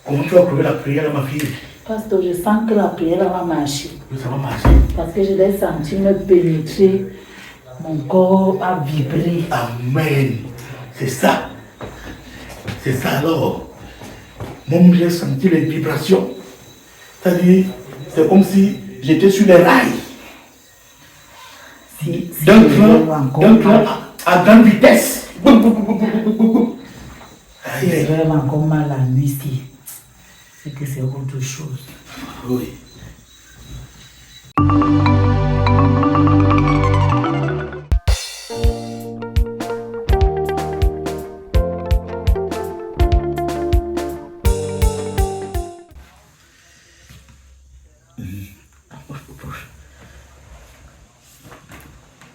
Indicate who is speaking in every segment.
Speaker 1: Comment tu vas trouver la prière, ma fille?
Speaker 2: Pasteur, je sens que la prière va marcher.
Speaker 1: Oui, ça va marcher.
Speaker 2: Parce que je l'ai senti me pénétrer. Mon corps a vibré.
Speaker 1: Amen. C'est ça. C'est ça alors. Moi, j'ai senti les vibrations. C'est-à-dire, c'est comme si j'étais sur les rails. D'un train à grande vitesse.
Speaker 2: Si je rêve encore mal la nuit, c'est que c'est autre chose.
Speaker 1: Oui.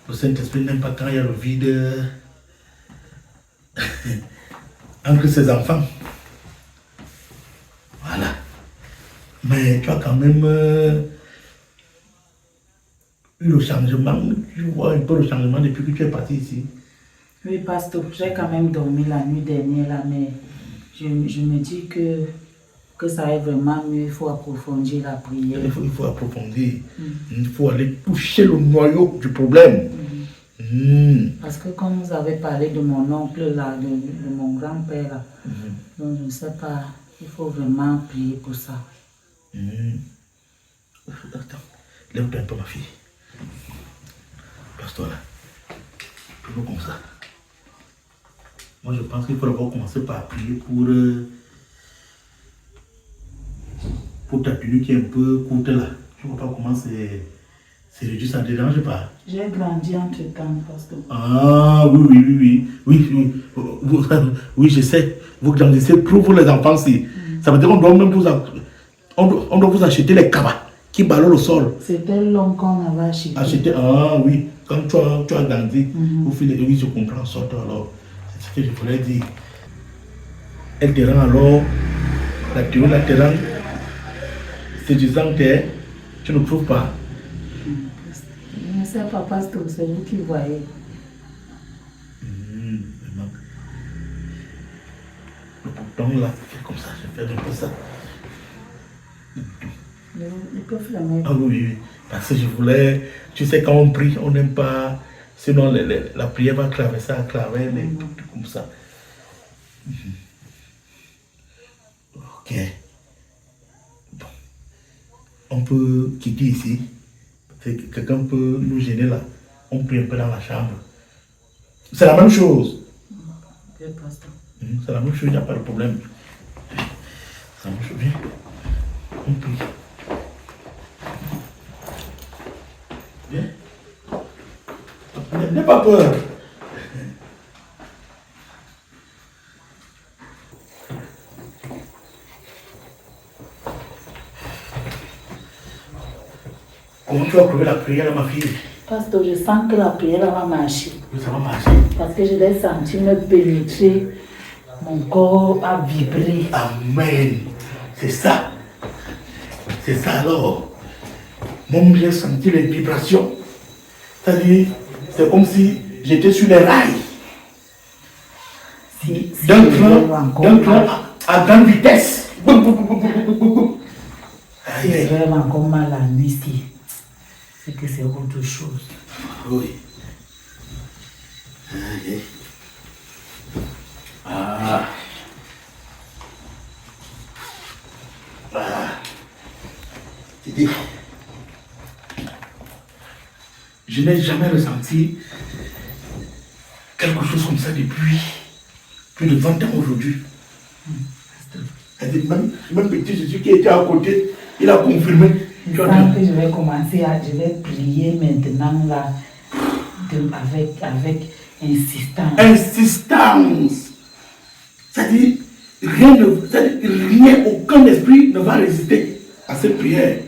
Speaker 1: Le Saint-Esprit n'aime pas quand il y a le vide entre ses enfants. Voilà. Mais tu as quand même eu le changement. Tu vois un peu le changement depuis que tu es parti ici.
Speaker 2: Oui, pasteur, j'ai quand même dormi la nuit dernière là, mais je me dis que ça est vraiment mieux. Il faut approfondir la prière.
Speaker 1: Il faut approfondir. Il faut aller toucher le noyau du problème.
Speaker 2: Parce que comme vous avez parlé de mon oncle là, de mon grand-père là, donc je ne sais pas, il faut vraiment prier pour ça.
Speaker 1: Attends, lève-toi un peu ma fille. Place-toi là. Toujours comme ça. Moi je pense qu'il faut d'abord commencer par prier pour ta tenue qui est un peu courte là. Je ne vois pas comment c'est réduit, ça ne dérange pas.
Speaker 2: J'ai grandi entre temps, pasteur.
Speaker 1: Ah oui, je sais. Vous grandissez trop pour les enfants aussi. Ça veut dire qu'on doit même on doit vous acheter les cabas qui ballonnent le sol.
Speaker 2: C'était long qu'on avait acheté.
Speaker 1: Ah oui, quand tu as grandi, vous filez, oui, je comprends, sorte alors. C'est ce que je voulais dire. Elle te rend alors, la théorie là te rend séduisante, tu ne trouves pas?
Speaker 2: Je ne sais pas, pasteur, c'est vous qui voyez.
Speaker 1: Vraiment. Le bouton là, c'est comme ça, je fais un peu ça.
Speaker 2: Il peut fermer.
Speaker 1: Ah oui, parce que je voulais, tu sais, quand on prie, on n'aime pas, sinon la prière va traverser à travers les trucs comme ça. Ok. Bon. On peut quitter ici. Quelqu'un peut nous gêner là. On prie un peu dans la chambre. C'est la même chose. C'est la même chose, il n'y a pas de problème. C'est la même chose, viens. On prie. Viens. N'aie pas peur. Comment tu vas trouver la prière, ma fille?
Speaker 2: Pasteur, je sens que la prière va marcher.
Speaker 1: Oui, ça va marcher.
Speaker 2: Parce que je l'ai senti me pénétrer. Mon corps a vibré.
Speaker 1: Amen. C'est ça. C'est ça alors. Moi, j'ai senti les vibrations. C'est-à-dire, c'est comme si j'étais sur les rails. D'un train à grande vitesse.
Speaker 2: Si je rêve encore mal la nuit, c'est que c'est autre chose.
Speaker 1: Oui. Ah. Titi, je n'ai jamais ressenti quelque chose comme ça depuis plus de 20 ans aujourd'hui. Même petit Jésus qui était à côté, il a confirmé.
Speaker 2: Je sens que je vais commencer je vais prier maintenant là, avec insistance.
Speaker 1: Insistance. C'est-à-dire, rien, aucun esprit ne va résister à cette prière.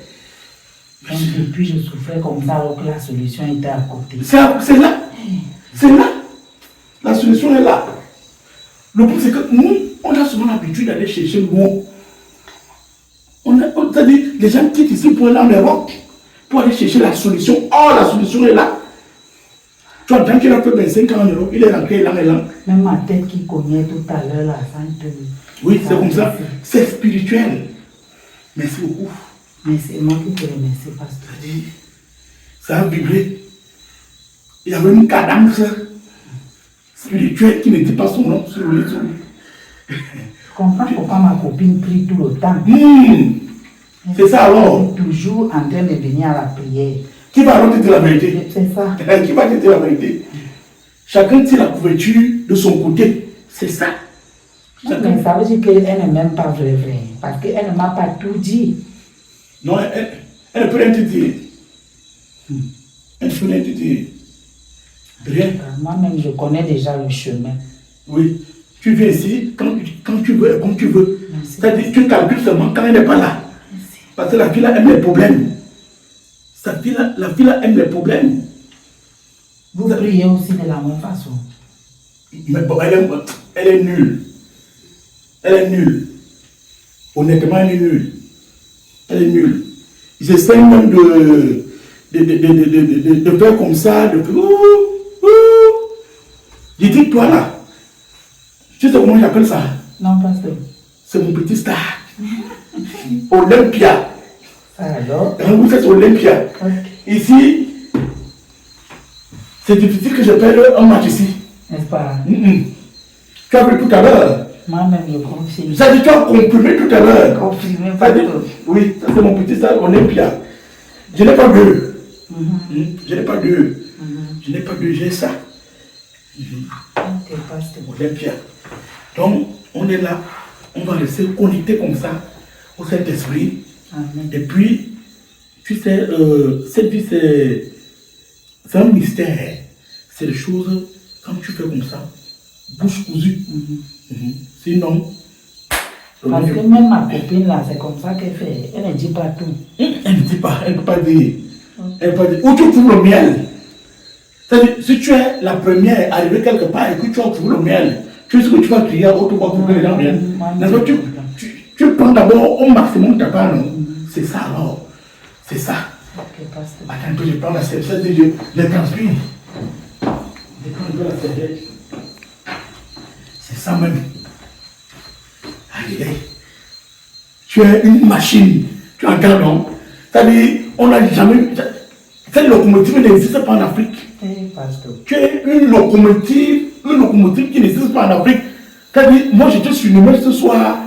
Speaker 2: Donc, depuis, je souffrais comme ça alors que la solution était à côté.
Speaker 1: C'est là. C'est là. La solution est là. Le problème, c'est que nous, on a souvent l'habitude d'aller chercher loin. C'est-à-dire, les gens quittent ici pour aller en Europe, pour aller chercher la solution. Oh, la solution est là. Tu entends qu'il a fait 25 ans en Europe, il est rentré là et là.
Speaker 2: Même ma tête qui cognait tout à l'heure là, ça te...
Speaker 1: Oui, c'est comme ça. C'est spirituel. Merci beaucoup.
Speaker 2: Mais c'est moi qui te remercie, pasteur.
Speaker 1: Ça a vibré. Il y avait une cadence spirituelle qui n'était pas son nom sur le lit.
Speaker 2: Je comprends pourquoi ma copine prie tout le temps.
Speaker 1: C'est ça alors.
Speaker 2: Elle est toujours en train de venir à la prière.
Speaker 1: Qui va alors te dire la vérité?
Speaker 2: C'est ça.
Speaker 1: Qui va te dire la vérité? Chacun tire la couverture de son côté. C'est ça.
Speaker 2: Mais ça veut dire qu'elle n'est même pas vraie. Parce qu'elle ne m'a pas tout dit.
Speaker 1: Non, elle ne peut rien te dire. Elle ne peut rien te dire. Rien.
Speaker 2: Moi-même, je connais déjà le chemin.
Speaker 1: Oui. Tu viens ici quand tu veux et comme tu veux. C'est-à-dire tu calcules seulement quand elle n'est pas là.
Speaker 2: Merci.
Speaker 1: Parce que la fille là aime les problèmes. La fille là aime les problèmes.
Speaker 2: Vous priez aussi de la même façon.
Speaker 1: Mais bon, elle est nulle. Elle est nulle. Honnêtement, elle est nulle. Elle est nulle. Ils essaient même de faire comme ça, de faire... Je dis, toi là, tu sais comment j'appelle ça?
Speaker 2: Non, pasteur.
Speaker 1: C'est mon petit star. Olympia.
Speaker 2: Alors?
Speaker 1: Vous êtes Olympia.
Speaker 2: Okay.
Speaker 1: Ici, c'est difficile que je perde un match ici.
Speaker 2: N'est-ce pas?
Speaker 1: Tu as vu tout à l'heure.
Speaker 2: Moi-même, je confirme.
Speaker 1: Ça dit, tu as comprimé tout à l'heure.
Speaker 2: Confirmé,
Speaker 1: oui, ça c'est mon petit star Olympia. Je n'ai pas deux. Je n'ai pas deux. Je n'ai pas deux, j'ai ça.
Speaker 2: Ok, pasteur.
Speaker 1: Olympia. Donc, on est là, on va rester connecté comme ça au Saint-Esprit.
Speaker 2: Amen.
Speaker 1: Et puis, tu sais, cette vie, c'est un mystère. C'est des choses, quand tu fais comme ça, bouche cousue. Sinon,
Speaker 2: parce que même ma copine là, c'est comme ça qu'elle fait. Elle ne dit pas tout.
Speaker 1: Elle ne dit pas, elle ne peut pas dire. Elle peut pas dire. Où tu trouves le miel? C'est-à-dire, si tu es la première arrivée quelque part et que tu as trouvé le miel, tu sais que tu vas crier à autre part pour que les gens viennent. Tu prends d'abord au maximum ta part, non? C'est ça alors. C'est ça.
Speaker 2: Ok, pasteur.
Speaker 1: Attends que je prends la serviette et je transpire. Je prends un peu la serviette. C'est ça même. Allez, tu es une machine. Tu entends, non? C'est-à-dire, on n'a jamais... Cette locomotive n'existe pas en Afrique. Tu es une locomotive qui n'existe pas en Afrique. C'est-à-dire, moi je te surnommé ce soir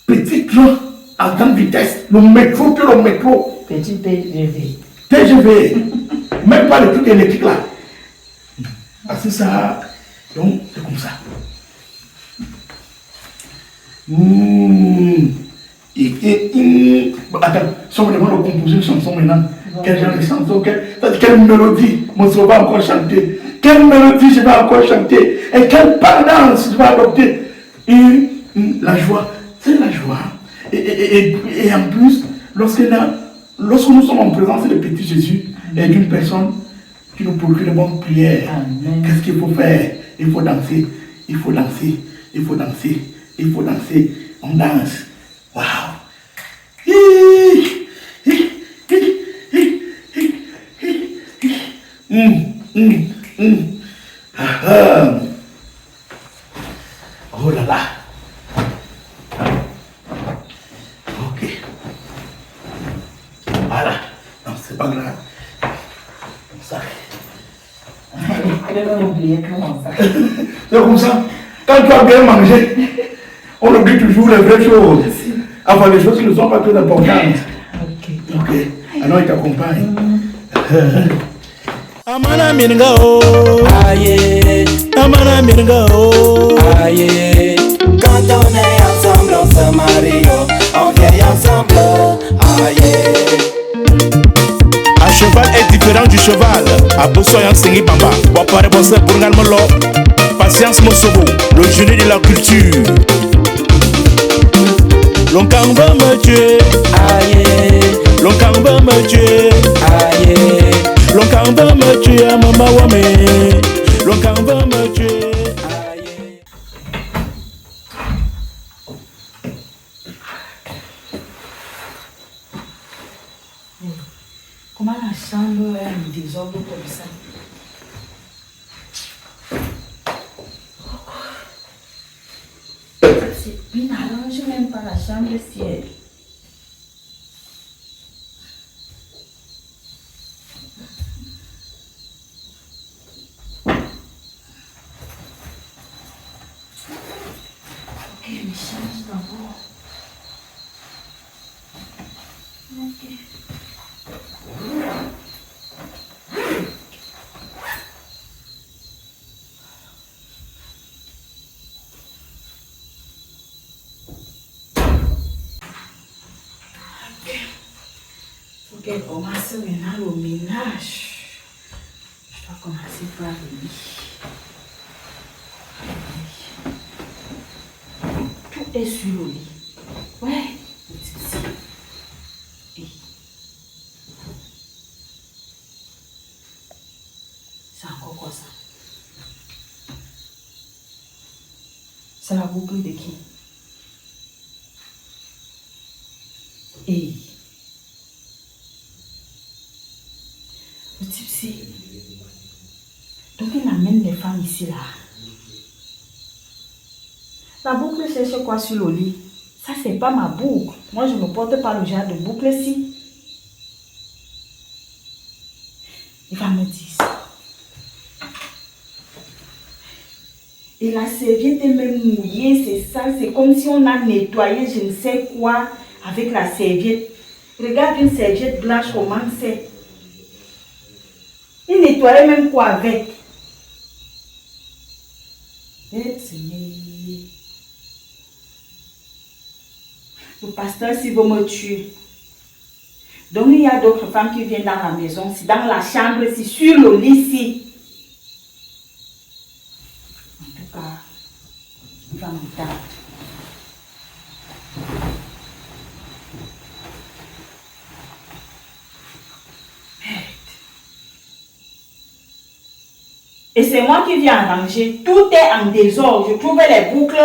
Speaker 1: petit train à grande vitesse. Le métro, que le métro.
Speaker 2: Petit TGV.
Speaker 1: TGV. Même pas le truc électrique là. Parce que ça, donc c'est comme ça. Attends, si on me demande de composer une chanson maintenant, quel genre de chanson, quelle mélodie mon sauveur va encore chanter, quelle mélodie je vais encore chanter, et quelle pendance je vais adopter. Et la joie, c'est la joie. Et en plus, lorsque nous sommes en présence de petit Jésus et d'une personne qui nous procure de bonnes prières, qu'est-ce qu'il faut faire? Il faut danser, il faut danser, il faut danser, il faut danser, on danse. Waouh! Oh là là! Ok. Voilà. Non, c'est pas grave. Ça.
Speaker 2: Elle va oublier comment ça.
Speaker 1: C'est comme ça. Quand tu as bien mangé, on oublie toujours les vraies choses. Enfin, les choses qui ne sont pas très importantes. Ok. Alors, il t'accompagne. Amana minga oh, aïe. Amana minga oh, aïe.
Speaker 3: Quand on est ensemble, on se marie, on vieillit ensemble, aïe.
Speaker 1: Un cheval est différent du cheval. A Boussoyan Sengi Bamba, Wapare Bosse Bourgal Molo, Patience Mosobo, le génie de la culture. L'Onkang va me tuer, aïe. L'Onkang va me tuer, aïe. L'Onkang va me tuer, Mama Wame. L'Onkang va me tuer, aïe.
Speaker 2: Comment la chambre est en désordre comme ça? Il n'arrange même pas la chambre ciel. Ok, mais change d'abord. Ok. Ok, commence maintenant le ménage. Je dois commencer par le lit. Tout est sur le lit. Ouais, c'est encore quoi ça? C'est la boucle de qui? Et le type c'est... Donc il amène les femmes ici là. La boucle cherche quoi sur le lit? Ça c'est pas ma boucle. Moi je ne porte pas le genre de boucle-ci. Il va me dire ça. Et la serviette est même mouillée, c'est ça. C'est comme si on a nettoyé je ne sais quoi avec la serviette. Regarde une serviette blanche comment c'est. Il nettoyait même quoi avec. Le pasteur s'il veut me tuer. Donc il y a d'autres femmes qui viennent dans la maison, c'est dans la chambre, c'est sur le lit ici. En tout cas, il va m'entendre. Et c'est moi qui viens arranger. Tout est en désordre. Je trouvais les boucles,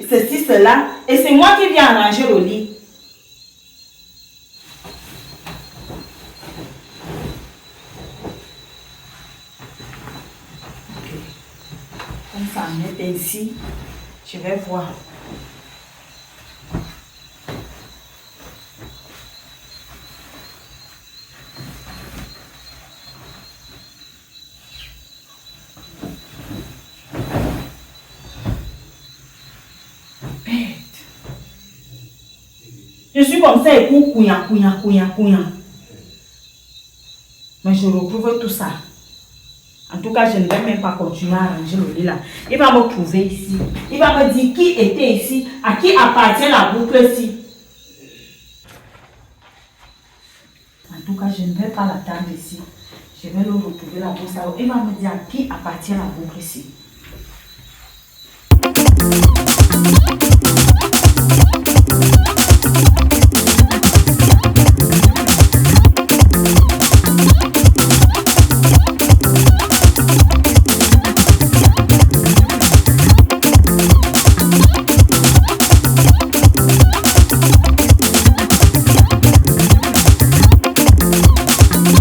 Speaker 2: ceci, cela. Et c'est moi qui viens arranger le lit. Ok. Comme ça en est ainsi, je vais voir. Je suis comme ça et pour couillant. Mais je retrouve tout ça. En tout cas, je ne vais même pas continuer à arranger le lit là. Il va me trouver ici. Il va me dire qui était ici, à qui appartient la boucle-ci. En tout cas, je ne vais pas l'attendre ici. Je vais le retrouver là pour ça. Il va me dire à qui appartient la boucle-ci.